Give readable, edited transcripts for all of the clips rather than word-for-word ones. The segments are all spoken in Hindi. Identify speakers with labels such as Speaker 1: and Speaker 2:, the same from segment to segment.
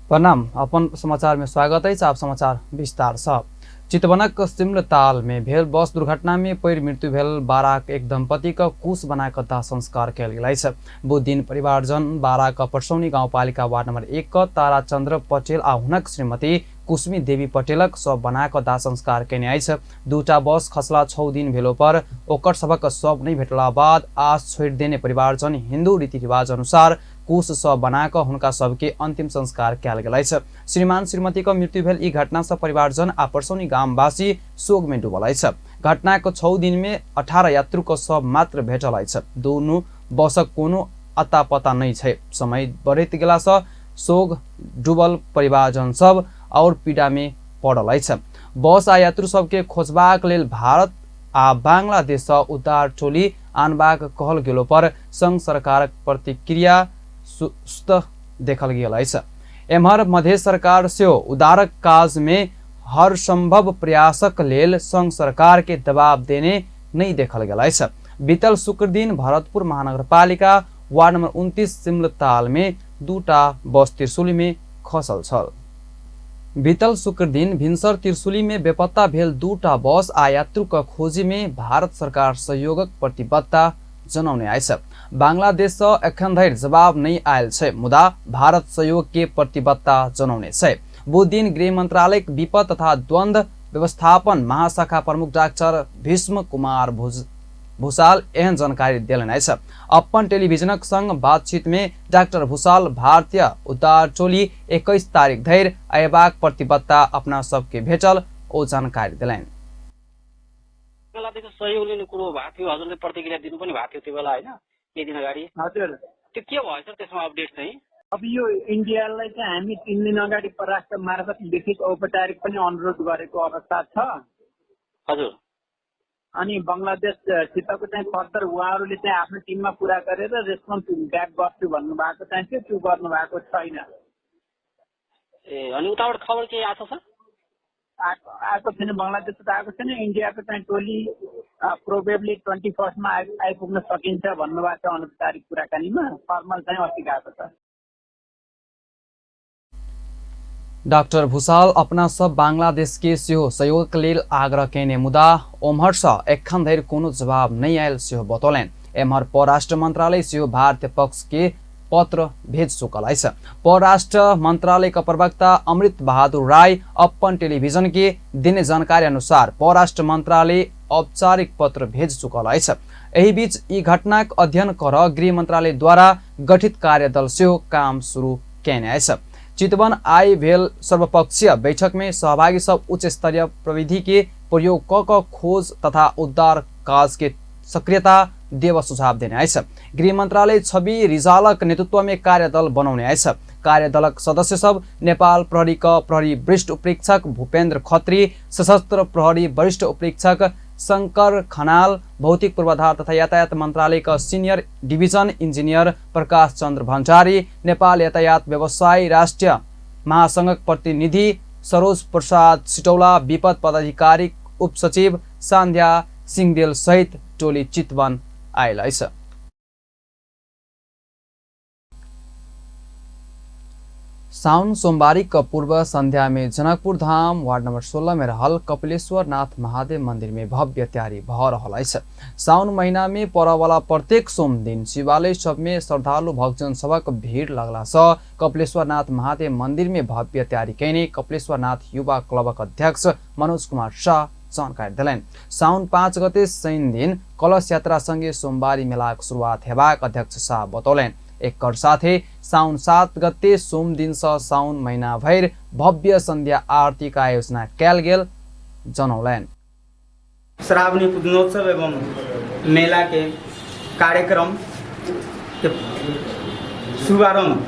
Speaker 1: प्रणाम। अपन समाचार में स्वागत है। आप समाचार विस्तार से। चितवनक सिमलताल में भेल बस दुर्घटना में पैर मृत्यु भेल बाराक एक दंपति का कुश बनाकर दाह संस्कार कल गया। बुध दिन परिवारजन बाराक परसौनी गाउँपालिका वार्ड नंबर 1 का ताराचंद्र पटेल आ हुनक श्रीमती कुसमी देवी पटेलक शव बनाकर दाह संस्कार केने आइछ। दूटा बस खसला 6 दिन भेलो पर ओकर सबक शव नहीं भेटला बाद आस छोड़ देने परिवारजन हिंदू रीतिरिवाज अनुसार कुश शव बनाकर हुनका सबके अंतिम संस्कार कल गया। श्रीमान श्रीमती का मृत्यु भेल ई घटना से परिवारजन आ परसौनी गामवासी शोक में डूबल है। घटना को 6 दिन में 18 यात्रु को शव मात्र भेटल है। दोनों बसक कोनो अता पता नहीं है। समय बढ़त गेला से शोक डूबल परिवारजन सब और पीड़ा में पड़ल है। बस आ यात्रु सबके खोजबाक लेल भारत आ बांग्लादेश से उद्धार टोली आनबाक कहल गेलो पर संघ सरकारक प्रतिक्रिया सुस्त देखल गेल है। एम्हर मध्य सरकार से उद्धारक काज में हर संभव प्रयासक लेल संघ सरकार के दबाव देने नहीं देखल गेल है। बीतल शुक्र दिन भरतपुर महानगरपालिका वार्ड नंबर 29 सिमलताल में दूटा बस त्रिशुली में खसल छल। बीतल शुक्र दिन भिनसर त्रिशुली में बेपत्ता भेल दूटा बस आ यात्रु का खोजी में भारत सरकार सहयोगक प्रतिबद्धता जनाउने आइछ। बांग्लादेश से एखन धरि जवाब नहीं आयल छै, मुदा भारत सहयोग के प्रतिबद्धता जनाउने छै। बुध दिन गृह मंत्रालय विपद तथा द्वंद्व व्यवस्थापन महाशाखा प्रमुख डाक्टर भीष्म कुमार भूषाल एहन जानकारी दिलन है। अपन टेलीविजनक संग बातचीत में डॉक्टर भूषाल भारतीय उद्धार टोली 21 तारीख धरि अयबाक प्रतिबद्धता अपना सबके भेटल ओ जानकारी दिलन।
Speaker 2: बांग्लादेशको सहयोग लिने कुरो भएको थियो, हजुरले प्रतिक्रिया दिनु पनि भएको थियो त्यो बेला हैन, केही दिन अगाडि। हजुर, त्यो के भयो सर त्यसमा अपडेट चाहिँ?
Speaker 3: अब यो इन्डियालाई चाहिँ हामी 3 दिन अगाडि परराष्ट्र मार्फत लिखित औपचारिक पनि अनुरोध गरेको अवस्था छ।
Speaker 2: हजुर।
Speaker 3: अनि बंगलादेशसितको चाहिँ फर्दर उहाँहरूले चाहिँ आफ्नो टिममा कुरा गरेर रेस्पोन्स ब्याक गर्छु भन्नुभएको चाहिँ थियो, त्यो गर्नुभएको छैन।
Speaker 2: ए अनि उताबाट खबर के आएको छ?
Speaker 3: आएको छैन, बंगलादेशबाट आएको छैन। इन्डियाको चाहिँ टोली प्रोबेबली 21 मा आइपुग्न सकिन्छ भन्नुभएको छ अनौपचारिक कुराकानीमा। फर्मल चाहिँ अस्ति गएको छ।
Speaker 1: डॉक्टर भूषाल अपना सब बांग्लादेश के सेहो सहयोग लेल आग्रह केने मुदा ओम्हर से एखन धरि कोनो जवाब नहीं आयल सेहो बतौलन। एम्हर परराष्ट्र मंत्रालय सेहो भारतीय पक्ष के पत्र भेज चुकल है। परराष्ट्र मंत्रालय का प्रवक्ता अमृत बहादुर राय अपन टेलीविजन के देने जानकारी अनुसार परराष्ट्र मंत्रालय औपचारिक पत्र भेज चुकल है। यही बीच ई घटना अध्ययन कर गृह मंत्रालय द्वारा गठित कार्यदल सेहो काम शुरू केने है। चितवन आई भेल सर्वपक्षीय बैठक में सहभागी सब उच्च स्तरीय प्रविधि के प्रयोग क खोज तथा उद्धार काज के सक्रियता देव सुझाव देने है। गृह मंत्रालय छवि रिजालक नेतृत्व में कार्यदल बनाउने है। कार्यदलक सदस्य सब नेपाल प्रहरी का प्रहरी वरिष्ठ उपरीक्षक भूपेन्द्र खत्री, सशस्त्र प्रहरी वरिष्ठ उपरीक्षक शंकर खनाल, भौतिक पूर्वाधार तथा यातायात मंत्रालय का senior division engineer Prakash Chandra Bhandari, Nepal यातायात व्यवसायी राष्ट्रीय महासंघक प्रतिनिधि सरोज प्रसाद सिटौला, विपद पदाधिकारी उप सचिव संध्या सिंहदेल सहित टोली चितवन आयल है। साउन सोमवारी का पूर्व संध्या में जनकपुर धाम वार्ड नंबर 16 में रहल कपिलेश्वर नाथ महादेव मंदिर में भव्य तैयारी भ रहल है। साउन महीना में पड़वाला प्रत्येक सोम दिन शिवालय सब में श्रद्धालु भक्तजन सबक भीड़ लगला से कपिलेश्वर नाथ महादेव मंदिर में भव्य तैयारी कैने कपिलेश्वर नाथ युवा क्लबक अध्यक्ष मनोज कुमार शाह जानकारी दिलन। साउन 5 गते शनि दिन कलश यात्रा संगे सोमवारी मेला शुरुआत हेबाक अध्यक्ष शाह बतौलन। एक साथै साउन 7 गते सोम दिन से साउन महीना भर भव्य संध्या आरती का आयोजना कैल गेल जनौलन।
Speaker 4: श्रावणी पूजनोत्सव एवं मेला के कार्यक्रम के शुभारंभ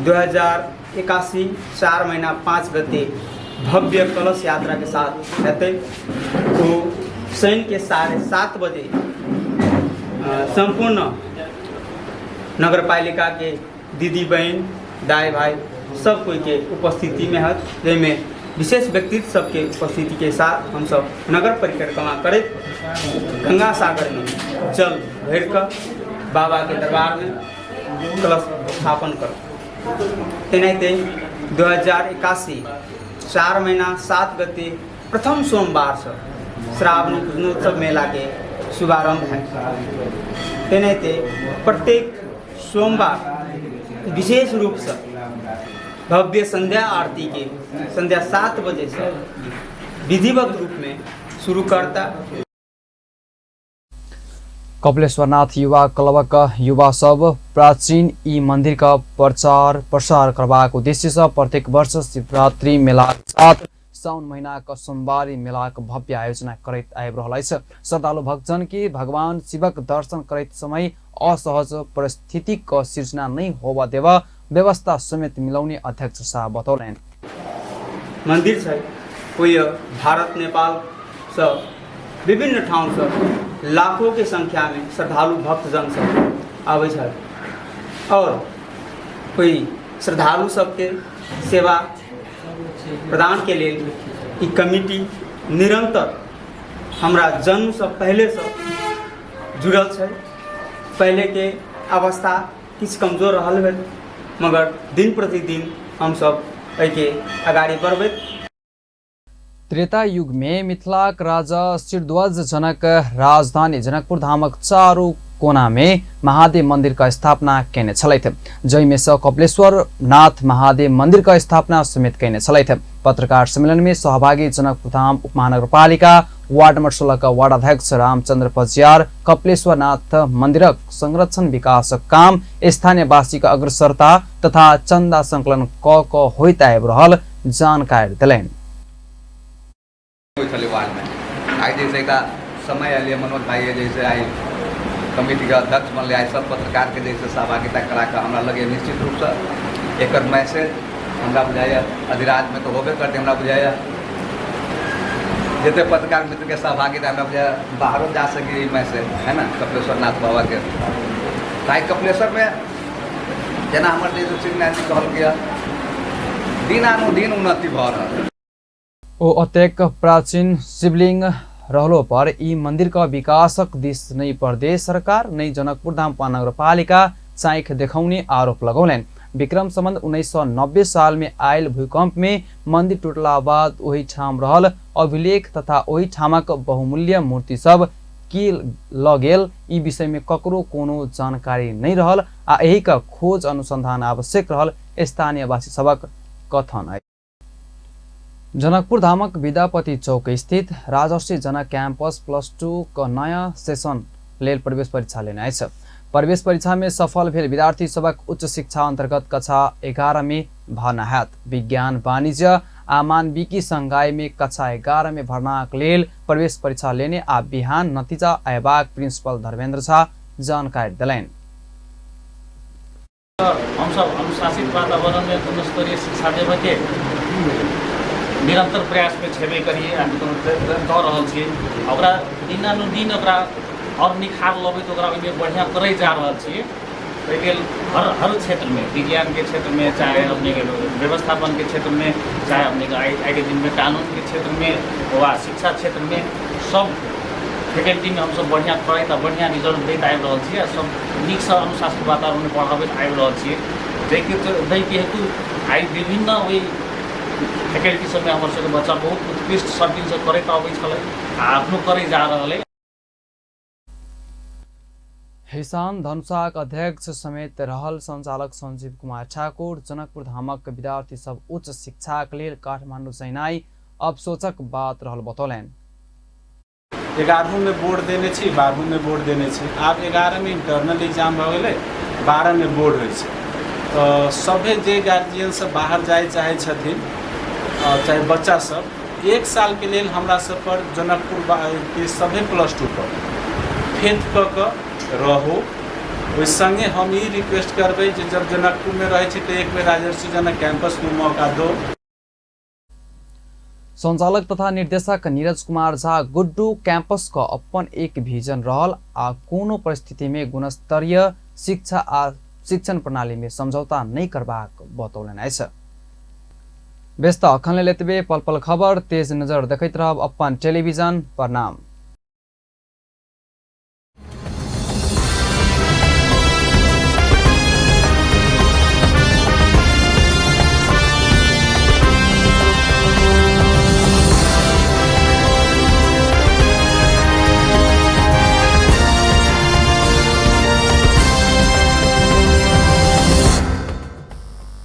Speaker 4: 2081 4 महीना 5 गते भव्य कलश यात्रा के साथ रहते तो शनि के 7:30 बजे संपूर्ण नगरपालिका के दीदी बहन दाई भाई सब कोई के उपस्थिति में है, जिसमें विशेष व्यक्तित्व सबके उपस्थिति के साथ हम सब नगर परिक्रमा करे गंगा सागर में जल भर कर बाबा के दरबार में कलश स्थापन कर तेनाहिते 2081 4 महीना 7 गते प्रथम सोमवार से श्रावणी पूजनोत्सव मेला के शुभारंभ है। तेनाहिते प्रत्येक सोमवार विशेष रूप से भव्य संध्या आरती के संध्या 7 बजे से विधिवत रूप में शुरू करता।
Speaker 1: कपिलेश्वरनाथ युवा क्लबका युवा सब प्राचीन यी मन्दिरका प्रचार प्रसार करबाक उद्देश्य से प्रत्येक वर्ष शिवरात्रि मेला साथ साउन महीनाका सोमवारी मेलाको भव्य आयोजना करैत आइब रहल अछि। श्रद्धालु भक्तजन के भगवान शिवक दर्शन करैत समय असहज परिस्थितिको सृजना नहीं होवा देवा व्यवस्था समेत मिलाउने अध्यक्ष शाह बतौलैन।
Speaker 4: मंदिर छै कोई भारत नेपाल से विभिन्न ठाउँ से लाखों के संख्या में श्रद्धालु भक्तजन सब आबै छै और कोई श्रद्धालु सबके सेवा प्रदान के लिए ई कमिटी निरंतर हमरा जन्म से पहले से जुड़ल छै। पहले के अवस्था किछ कमजोर रहल है मगर दिन प्रतिदिन हम सब एके आगाड़ी बढ़बैत।
Speaker 1: त्रेता युग में मिथिलाक राजा शिरध्वज जनक राजधानी जनकपुर धामक चारू कोना में महादेव मंदिर का स्थापना कैने छलैथ, जैमे से कपिलेश्वर नाथ महादेव मंदिर का स्थापना समेत कैने छलैथ। पत्रकार सम्मेलन में सहभागी जनकपुर धाम उपमहानगरपालिका वार्ड नंबर 16 का वार्ड अध्यक्ष रामचंद्र पजियार कपिलेश्वर नाथ मंदिरक संरक्षण विकास काम स्थानीयवासी का अग्रसरता तथा चंदा संकलन क होइत आइब रहल जानकारी दिलैन।
Speaker 5: जैसे का समय आइए मनोज भाई जैसे आई कमेटी के अध्यक्ष बनले आए सब पत्रकार के जैसे सहभागिता करा कर हमरा लगे निश्चित रूप से एक मैसेज हमरा बुझाया अधिराज में तो होबे करते हमरा बुझाया जते पत्रकार मित्र के सहभागिता हमरा बुझाया बाहरों जा सके मैसेज है ना कपिलेश्वर नाथ बाबा के ताकि कपिलेश्वर में जना हमारे जैसे सिंह कहल गया दिनानुदिन उन्नति भ रहा।
Speaker 1: ओ अत्यक प्राचीन शिवलिंग रहलो पर ई मंदिर का विकासक दिश नहीं प्रदेश सरकार नहीं जनकपुर धाम महानगरपालिका चाइख देखाउने आरोप लगौलैन। विक्रम सम्बन्ध 1990 साल में आयल भूकंप में मंदिर टूटला बाद वही ठाम रहल अभिलेख तथा वही ठामक बहुमूल्य मूर्ति सब की लगेल ई विषय में ककरो कोनो जानकारी नहीं रहल आ यही का खोज अनुसंधान आवश्यक रहल स्थानीयवासी सबक कथन है। जनकपुर धामक विद्यापति चौक स्थित राजर्षि जनक कैंपस +2 का नया सेशन लेल प्रवेश परीक्षा लेने आइछ। प्रवेश परीक्षा में सफल भेल विद्यार्थी सबक उच्च शिक्षा अंतर्गत कक्षा 11 में भर्ना हैत। विज्ञान वाणिज्य आ मानविकी संकाय में कक्षा 11 में भर्नाक लेल प्रवेश परीक्षा लेने आ बिहान नतीजा अयबाक प्रिंसिपल धर्मेंद्र झा जानकारी दिलैन।
Speaker 6: हम सब अनुशासित वातावरण में गुणस्तरीय शिक्षा देवे के निरंतर प्रयास में छेबे करिए कह रहा छी। ओकरा दिनानुदिन ओकरा और निखार लबे तो ओकरा ओहिमे बढ़िया करे जा रहा छी। हर क्षेत्र में विज्ञान के क्षेत्र में चाहे अपने के व्यवस्थापन के क्षेत्र में चाहे अपने आए के दिन में कानून के क्षेत्र में वा शिक्षा क्षेत्र में सब फैकल्टी में हम सब बढ़िया करे बढ़िया रिजल्ट देते आबि रहल छी। सब नीक से अनुशासित वातावरण में पढ़ाबैत आबि रहल छी। जाहिके हेतु आई विभिन्न वही फैकल्टी सब में हमर सबके बच्चा बहुत उत्कृष्ट सब दिन से करैत आबै छलै आ अपनो करे जा रहलै।
Speaker 1: हिसान धनुषाक अध्यक्ष समेत रहल संचालक संजीव कुमार ठाकुर जनकपुर धामक विद्यार्थी सब उच्च शिक्षाक लेल काठमांडू जाइनाइ अफसोचक बात रहल बतौलैन।
Speaker 7: 11वीं में बोर्ड देने छी, 12वीं में बोर्ड देने छी, आब 11 में इंटरनल एग्जाम भ गेलै, 12 में बोर्ड होइ छै। तो सभे जे गार्जियन सब बाहर जाए चाहे छथिन चाहे बच्चा सब 1 साल के लेल हमरा सब पर जनकपुर के सभे +2 पर फेथ क रहो। ओहि संगे हम ई रिक्वेस्ट करबै जे जब जनकपुर में रहे छी तो एक बेर राजर्षि जनक कैंपस में मौका दो।
Speaker 1: संचालक तथा निर्देशक नीरज कुमार झा गुड्डू कैंपस का अपन एक विजन रहल आ कोनो परिस्थिति में गुणस्तरीय शिक्षा आ शिक्षण प्रणाली में समझौता नहीं करबाक बतौलन अछि। व्यस्त अखन लेतबे पल पल खबर तेज नजर देखैत रहब अपन टेलीविजन। प्रणाम।